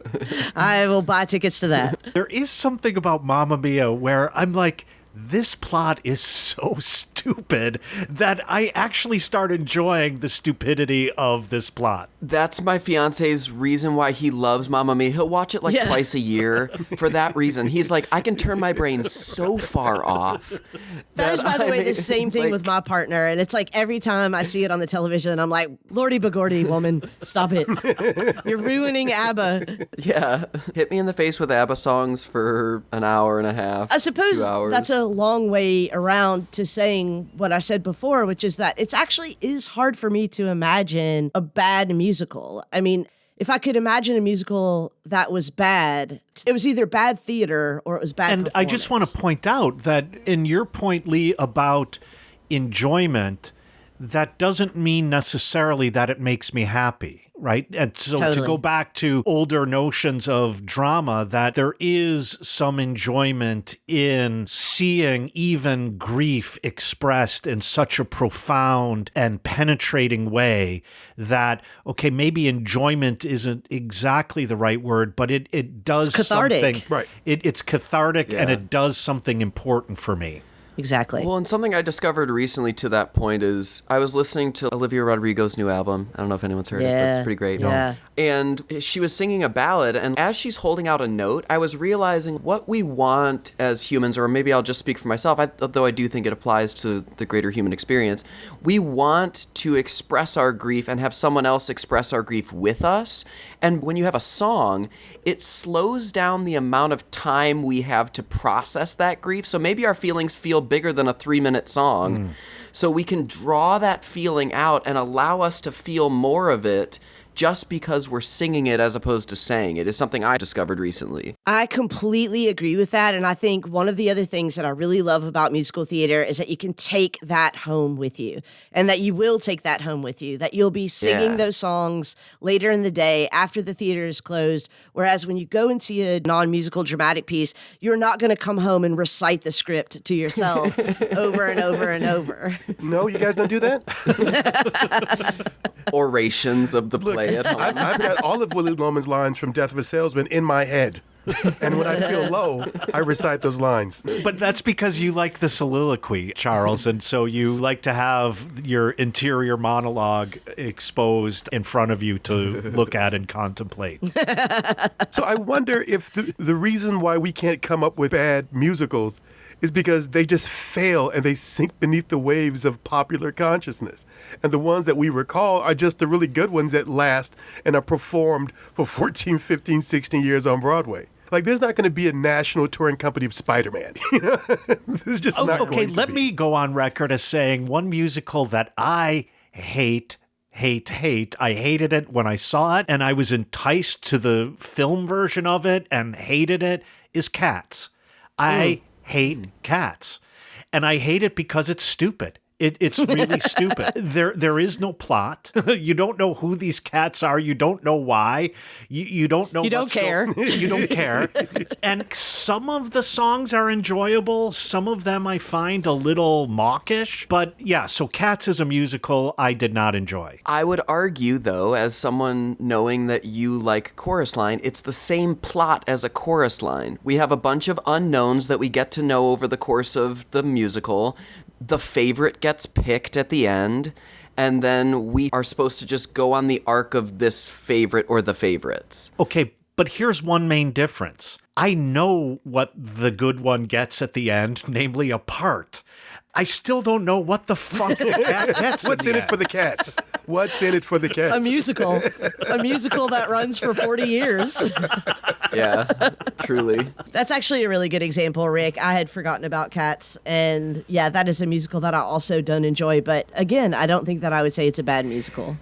I will buy tickets to that. There is something about Mamma Mia where I'm like, this plot is so stupid. stupid that I actually start enjoying the stupidity of this plot. That's my fiance's reason why he loves Mamma Mia. He'll watch it like twice a year for that reason. He's like, I can turn my brain so far off. That is, by the way, the same thing with my partner. And it's like every time I see it on the television, I'm like, Lordy Bagordy, woman, stop it. You're ruining ABBA. Yeah. Hit me in the face with ABBA songs for an hour and a half. I suppose 2 hours. that's a long way around to saying what I said before, which is that it's actually is hard for me to imagine a bad musical. I mean, if I could imagine a musical that was bad, it was either bad theater or it was bad And I just want to point out that in your point, Lee, about enjoyment, that doesn't mean necessarily that it makes me happy, right? And so to go back to older notions of drama, that there is some enjoyment in seeing even grief expressed in such a profound and penetrating way that, okay, maybe enjoyment isn't exactly the right word, but it does something. Right. It's cathartic and it does something important for me. Exactly. Well, and something I discovered recently to that point is I was listening to Olivia Rodrigo's new album. I don't know if anyone's heard it, but it's pretty great. Yeah. And she was singing a ballad, and as she's holding out a note, I was realizing what we want as humans, or maybe I'll just speak for myself, though I do think it applies to the greater human experience. We want to express our grief and have someone else express our grief with us. And when you have a song, it slows down the amount of time we have to process that grief. So maybe our feelings feel bigger than a 3-minute song. So we can draw that feeling out and allow us to feel more of it just because we're singing it as opposed to saying it is something I discovered recently. I completely agree with that. And I think one of the other things that I really love about musical theater is that you can take that home with you, and that you will take that home with you, that you'll be singing those songs later in the day after the theater is closed. Whereas when you go and see a non-musical dramatic piece, you're not going to come home and recite the script to yourself over and over and over. No, you guys don't do that? Orations of the play at home. I've got all of Willie Loman's lines from Death of a Salesman in my head. And when I feel low, I recite those lines. But that's because you like the soliloquy, Charles, and so you like to have your interior monologue exposed in front of you to look at and contemplate. So I wonder if the reason why we can't come up with bad musicals is because they just fail and they sink beneath the waves of popular consciousness. And the ones that we recall are just the really good ones that last and are performed for 14, 15, 16 years on Broadway. Like, there's not going to be a national touring company of Spider-Man. There's just not going to be. Let me go on record as saying one musical that I hate. I hated it when I saw it, and I was enticed to the film version of it and hated it, is Cats. I hate Cats. And I hate it because it's stupid. It's really stupid. There is no plot. You don't know who these cats are. You don't know why. You don't know. You don't care. You don't care. And some of the songs are enjoyable. Some of them I find a little mawkish. But yeah, so Cats is a musical I did not enjoy. I would argue, though, as someone knowing that you like chorus line, it's the same plot as a chorus line. We have a bunch of unknowns that we get to know over the course of the musical. The favorite gets picked at the end, and then we are supposed to just go on the arc of this favorite or the favorites. Okay, but here's one main difference. I know what the good one gets at the end, namely a part. I still don't know what the fuck the cat gets. What's in it for the cats? What's in it for the cats? A musical that runs for 40 years. Yeah, truly. That's actually a really good example, Rick. I had forgotten about Cats, and yeah, that is a musical that I also don't enjoy. But again, I don't think that I would say it's a bad musical.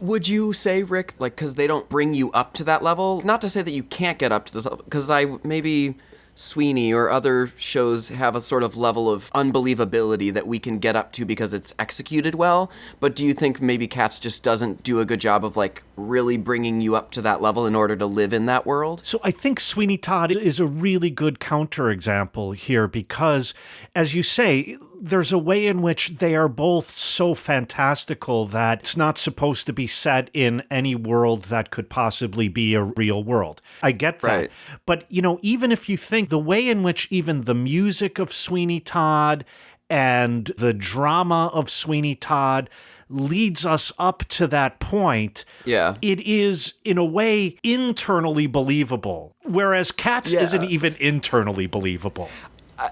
Would you say, Rick, like, because they don't bring you up to that level? Not to say that you can't get up to this level, because maybe Sweeney or other shows have a sort of level of unbelievability that we can get up to because it's executed well. But do you think maybe Cats just doesn't do a good job of, like, really bringing you up to that level in order to live in that world? So I think Sweeney Todd is a really good counterexample here because, as you say, there's a way in which they are both so fantastical that it's not supposed to be set in any world that could possibly be a real world. I get that. Right. But, you know, even if you think the way in which even the music of Sweeney Todd and the drama of Sweeney Todd leads us up to that point. Yeah. It is, in a way, internally believable, whereas Cats isn't even internally believable.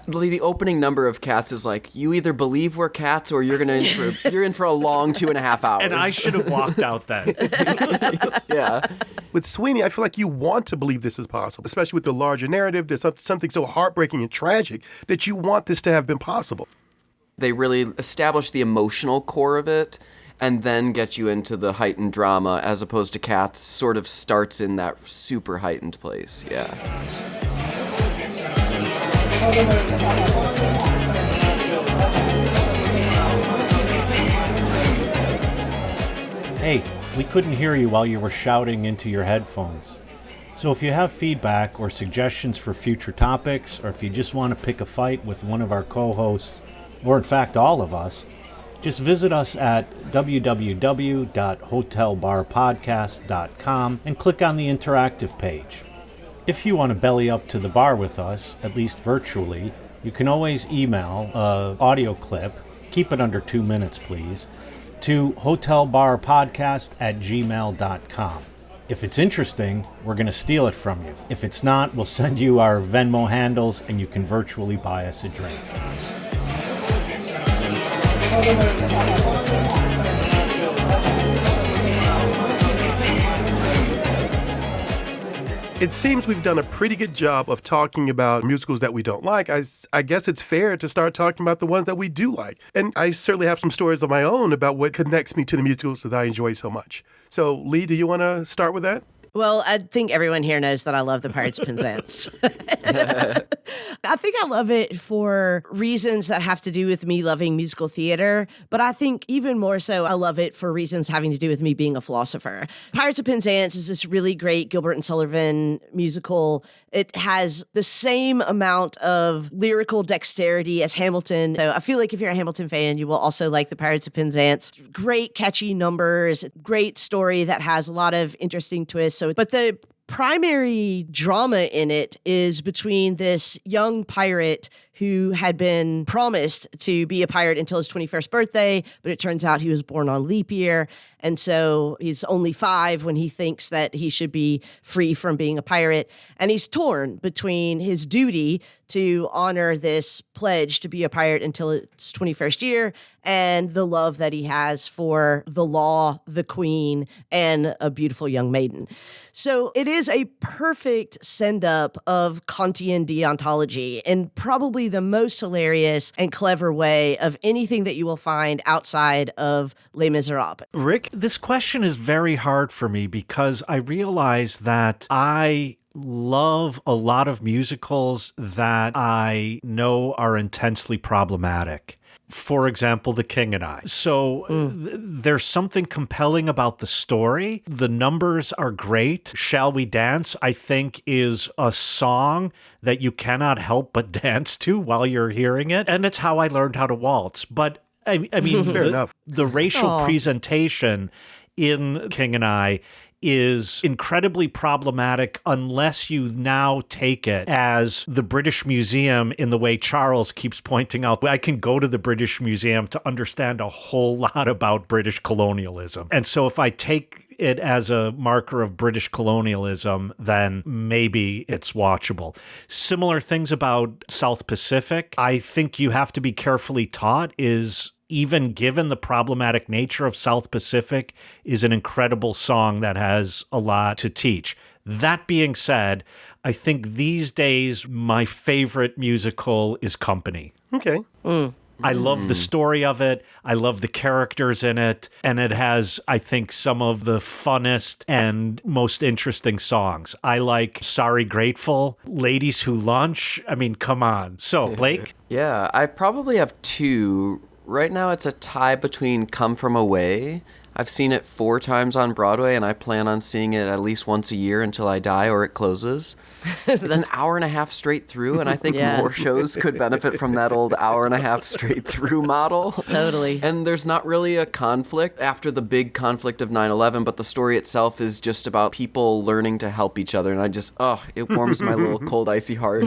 The opening number of Cats is like, you either believe we're cats or you're in for a long 2.5 hours. And I should have walked out then. Yeah. With Sweeney, I feel like you want to believe this is possible, especially with the larger narrative. There's something so heartbreaking and tragic that you want this to have been possible. They really establish the emotional core of it and then get you into the heightened drama, as opposed to Cats sort of starts in that super heightened place. Yeah. Hey, we couldn't hear you while you were shouting into your headphones. So if you have feedback or suggestions for future topics, or if you just want to pick a fight with one of our co-hosts, or in fact all of us, just visit us at www.hotelbarpodcast.com and click on the interactive page. If you want to belly up to the bar with us, at least virtually, you can always email an audio clip, keep it under 2 minutes please, to hotelbarpodcast@gmail.com. If it's interesting, we're going to steal it from you. If it's not, we'll send you our Venmo handles and you can virtually buy us a drink. It seems we've done a pretty good job of talking about musicals that we don't like. I guess it's fair to start talking about the ones that we do like. And I certainly have some stories of my own about what connects me to the musicals that I enjoy so much. So, Lee, do you want to start with that? Well, I think everyone here knows that I love the Pirates of Penzance. I think I love it for reasons that have to do with me loving musical theater, but I think even more so, I love it for reasons having to do with me being a philosopher. Pirates of Penzance is this really great Gilbert and Sullivan musical. It has the same amount of lyrical dexterity as Hamilton. So I feel like if you're a Hamilton fan, you will also like the Pirates of Penzance. Great catchy numbers, great story that has a lot of interesting twists. But the primary drama in it is between this young pirate who had been promised to be a pirate until his 21st birthday, but it turns out he was born on leap year. And so he's only 5 when he thinks that he should be free from being a pirate. And he's torn between his duty to honor this pledge to be a pirate until its 21st year and the love that he has for the law, the queen, and a beautiful young maiden. So it is a perfect send-up of Kantian deontology and probably the most hilarious and clever way of anything that you will find outside of Les Miserables. Rick? This question is very hard for me because I realize that I love a lot of musicals that I know are intensely problematic. For example, The King and I. So there's something compelling about the story. The numbers are great. Shall We Dance, I think, is a song that you cannot help but dance to while you're hearing it. And it's how I learned how to waltz. But I mean, the racial presentation in King and I is incredibly problematic unless you now take it as the British Museum in the way Charles keeps pointing out. I can go to the British Museum to understand a whole lot about British colonialism. And so if I take it as a marker of British colonialism, then maybe it's watchable. Similar things about South Pacific, I think you have to be carefully taught is even given the problematic nature of South Pacific, is an incredible song that has a lot to teach. That being said, I think these days my favorite musical is Company. Okay. I love the story of it. I love the characters in it. And it has, I think, some of the funnest and most interesting songs. I like Sorry Grateful, Ladies Who Lunch. I mean, come on. So, Blake? Yeah, I probably have 2. Right now, it's a tie between Come From Away. I've seen it 4 times on Broadway, and I plan on seeing it at least once a year until I die or it closes. It's an hour and a half straight through, and I think more shows could benefit from that old hour and a half straight through model. Totally. And there's not really a conflict after the big conflict of 9/11, but the story itself is just about people learning to help each other, and I just, it warms my little cold, icy heart.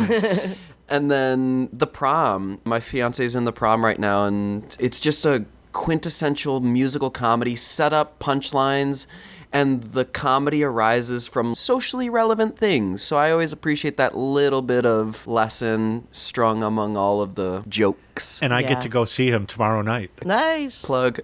And then the prom. My fiance's in the prom right now, and it's just a quintessential musical comedy, setup, punchlines, and the comedy arises from socially relevant things. So I always appreciate that little bit of lesson strung among all of the jokes. And I get to go see him tomorrow night. Nice. Plug.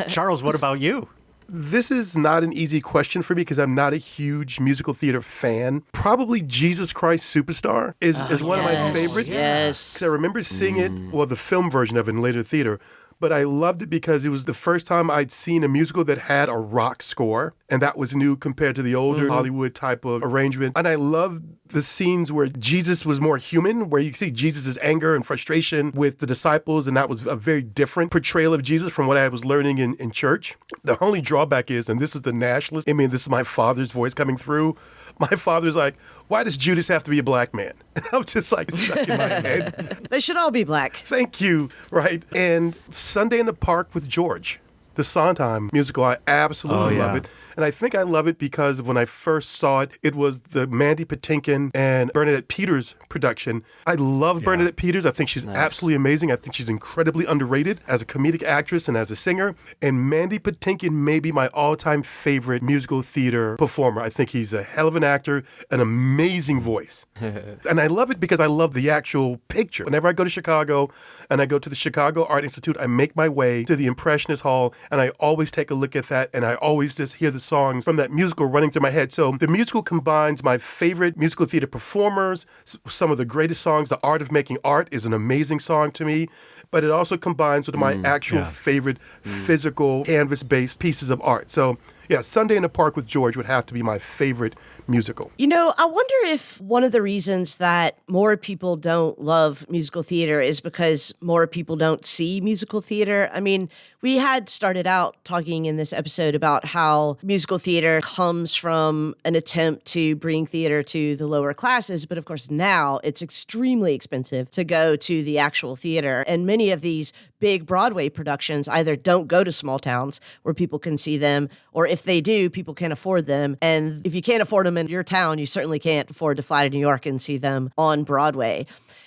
Charles, what about you? This is not an easy question for me because I'm not a huge musical theater fan. Probably Jesus Christ Superstar is one of my favorites. Yes. Because I remember seeing it, well, the film version of it in later theater. But I loved it because it was the first time I'd seen a musical that had a rock score. And that was new compared to the older Hollywood type of arrangement. And I loved the scenes where Jesus was more human, where you see Jesus' anger and frustration with the disciples. And that was a very different portrayal of Jesus from what I was learning in church. The only drawback is, and this is the nationalist, I mean, this is my father's voice coming through. My father's like, why does Judas have to be a black man? And I was just like stuck in my head. They should all be black. Thank you, right? And Sunday in the Park with George, the Sondheim musical, I absolutely love it. And I think I love it because when I first saw it, it was the Mandy Patinkin and Bernadette Peters production. I love Bernadette Peters. I think she's absolutely amazing. I think she's incredibly underrated as a comedic actress and as a singer. And Mandy Patinkin may be my all-time favorite musical theater performer. I think he's a hell of an actor, an amazing voice. And I love it because I love the actual picture. Whenever I go to Chicago and I go to the Chicago Art Institute, I make my way to the Impressionist Hall and I always take a look at that and I always just hear the songs from that musical running through my head. So the musical combines my favorite musical theater performers, some of the greatest songs. The Art of Making Art is an amazing song to me, but it also combines with my actual favorite physical canvas-based pieces of art. So yeah, Sunday in the Park with George would have to be my favorite musical. You know, I wonder if one of the reasons that more people don't love musical theater is because more people don't see musical theater. I mean, we had started out talking in this episode about how musical theater comes from an attempt to bring theater to the lower classes, but of course now it's extremely expensive to go to the actual theater. And many of these big Broadway productions either don't go to small towns where people can see them, or if they do, people can't afford them. And if you can't afford them in your town, you certainly can't afford to fly to New York and see them on Broadway.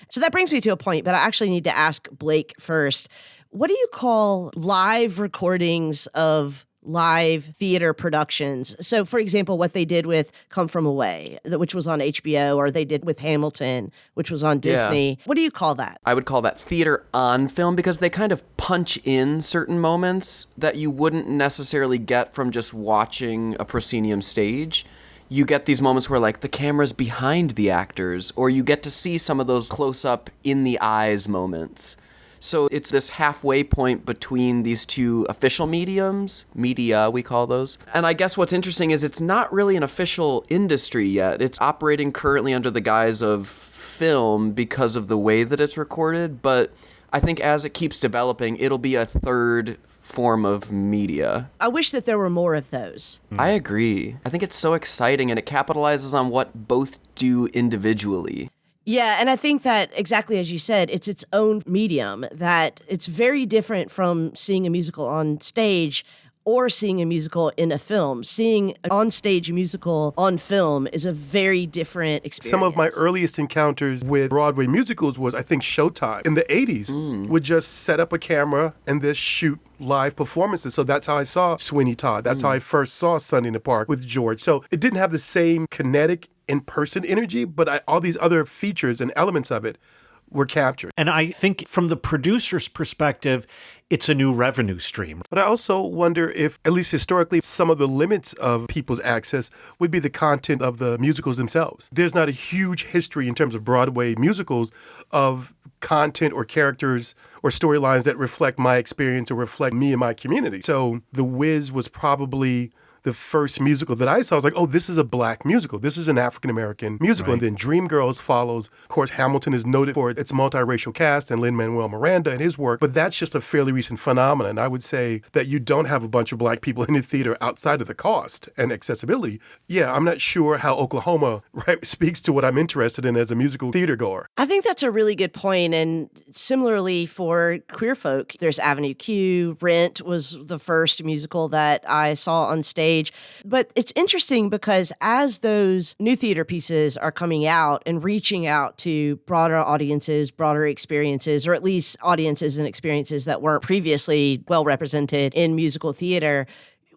So that brings me to a point, but I actually need to ask Blake first. What do you call live recordings of live theater productions? So, for example, what they did with Come From Away, which was on HBO, or they did with Hamilton, which was on Disney. Yeah. What do you call that? I would call that theater on film because they kind of punch in certain moments that you wouldn't necessarily get from just watching a proscenium stage. You get these moments where, like, the camera's behind the actors, or you get to see some of those close-up in the eyes moments. So it's this halfway point between these two official mediums, media we call those. And I guess what's interesting is it's not really an official industry yet. It's operating currently under the guise of film because of the way that it's recorded. But I think as it keeps developing, it'll be a third form of media. I wish that there were more of those. I agree. I think it's so exciting and it capitalizes on what both do individually. Yeah, and I think that exactly as you said, it's its own medium, that it's very different from seeing a musical on stage or seeing a musical in a film. Seeing an on-stage musical on film is a very different experience. Some of my earliest encounters with Broadway musicals was, I think, Showtime. In the 80s, would just set up a camera and just shoot live performances. So that's how I saw Sweeney Todd. That's how I first saw Sunday in the Park with George. So it didn't have the same kinetic in-person energy, but all these other features and elements of it were captured. And I think from the producer's perspective, it's a new revenue stream. But I also wonder if, at least historically, some of the limits of people's access would be the content of the musicals themselves. There's not a huge history in terms of Broadway musicals of content or characters or storylines that reflect my experience or reflect me and my community. So The Wiz was probably the first musical that I saw. I was like, oh, this is a black musical. This is an African-American musical. Right. And then Dreamgirls follows. Of course, Hamilton is noted for its multiracial cast and Lin-Manuel Miranda and his work, but that's just a fairly recent phenomenon. I would say that you don't have a bunch of black people in the theater outside of the cost and accessibility. Yeah, I'm not sure how Oklahoma speaks to what I'm interested in as a musical theater goer. I think that's a really good point. And similarly for queer folk, there's Avenue Q. Rent was the first musical that I saw on stage. stage. But it's interesting because as those new theater pieces are coming out and reaching out to broader audiences, broader experiences, or at least audiences and experiences that weren't previously well represented in musical theater,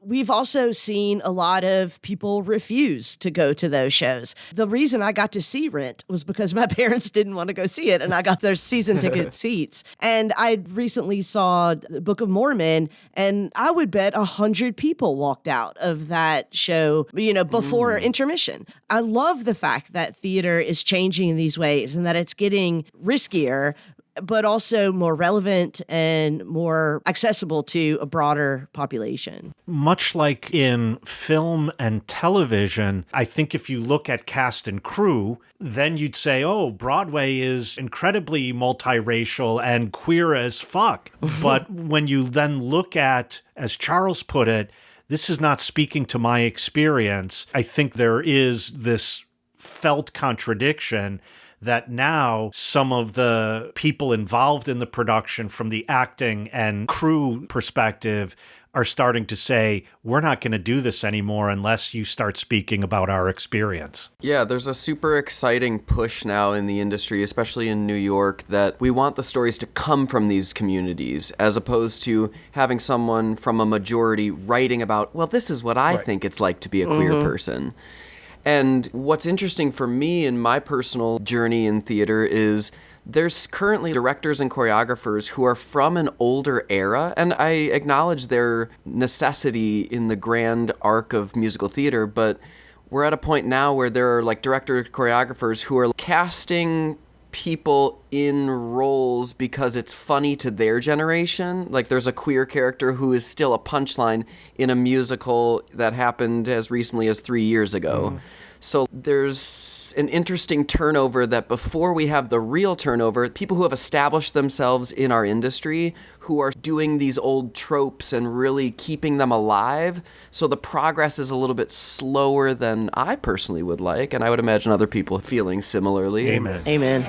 we've also seen a lot of people refuse to go to those shows. The reason I got to see Rent was because my parents didn't want to go see it, and I got their season ticket seats. And I recently saw the Book of Mormon, and I would bet 100 people walked out of that show, before intermission. I love the fact that theater is changing in these ways and that it's getting riskier, but also more relevant and more accessible to a broader population. Much like in film and television, I think if you look at cast and crew, then you'd say, oh, Broadway is incredibly multiracial and queer as fuck. But when you then look at, as Charles put it, this is not speaking to my experience, I think there is this felt contradiction that now some of the people involved in the production from the acting and crew perspective are starting to say, we're not going to do this anymore unless you start speaking about our experience. Yeah, there's a super exciting push now in the industry, especially in New York, that we want the stories to come from these communities, as opposed to having someone from a majority writing about, well, this is what I think it's like to be a queer person. And what's interesting for me in my personal journey in theater is there's currently directors and choreographers who are from an older era, and I acknowledge their necessity in the grand arc of musical theater, but we're at a point now where there are like director choreographers who are casting people in roles because it's funny to their generation. Like there's a queer character who is still a punchline in a musical that happened as recently as 3 years ago. So there's an interesting turnover that before we have the real turnover, people who have established themselves in our industry who are doing these old tropes and really keeping them alive. So the progress is a little bit slower than I personally would like, and I would imagine other people feeling similarly. Amen. Amen.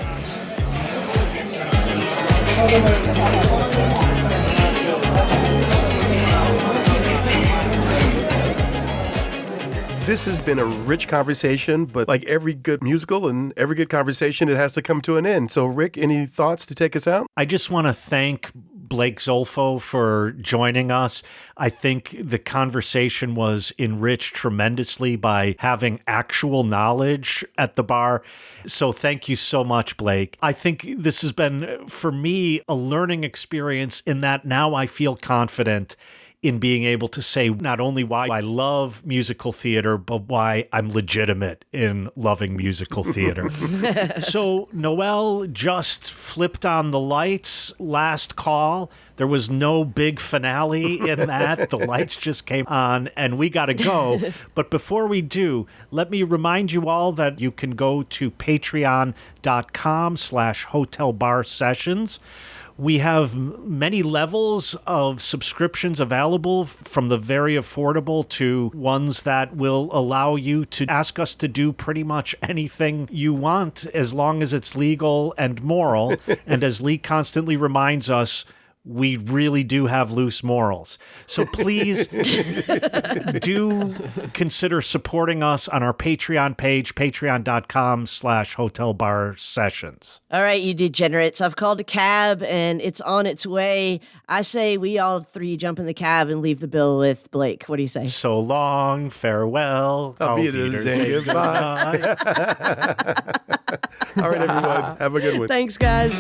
This has been a rich conversation, but like every good musical and every good conversation, it has to come to an end. So, Rick, any thoughts to take us out? I just want to thank Blake Zolfo for joining us. I think the conversation was enriched tremendously by having actual knowledge at the bar. So thank you so much, Blake. I think this has been, for me, a learning experience in that now I feel confident in being able to say not only why I love musical theater, but why I'm legitimate in loving musical theater. So Noelle just flipped on the lights, last call. There was no big finale in that. The lights just came on and we got to go. But before we do, let me remind you all that you can go to patreon.com/hotelbarsessions. We have many levels of subscriptions available, from the very affordable to ones that will allow you to ask us to do pretty much anything you want as long as it's legal and moral. And as Lee constantly reminds us, we really do have loose morals. So please do consider supporting us on our Patreon page, patreon.com/hotelbarsessions. All right, you degenerates. I've called a cab and it's on its way. I say we all three jump in the cab and leave the bill with Blake. What do you say? So long, farewell. Auf Wiedersehen, goodbye. All right, everyone. Have a good one. Thanks, guys.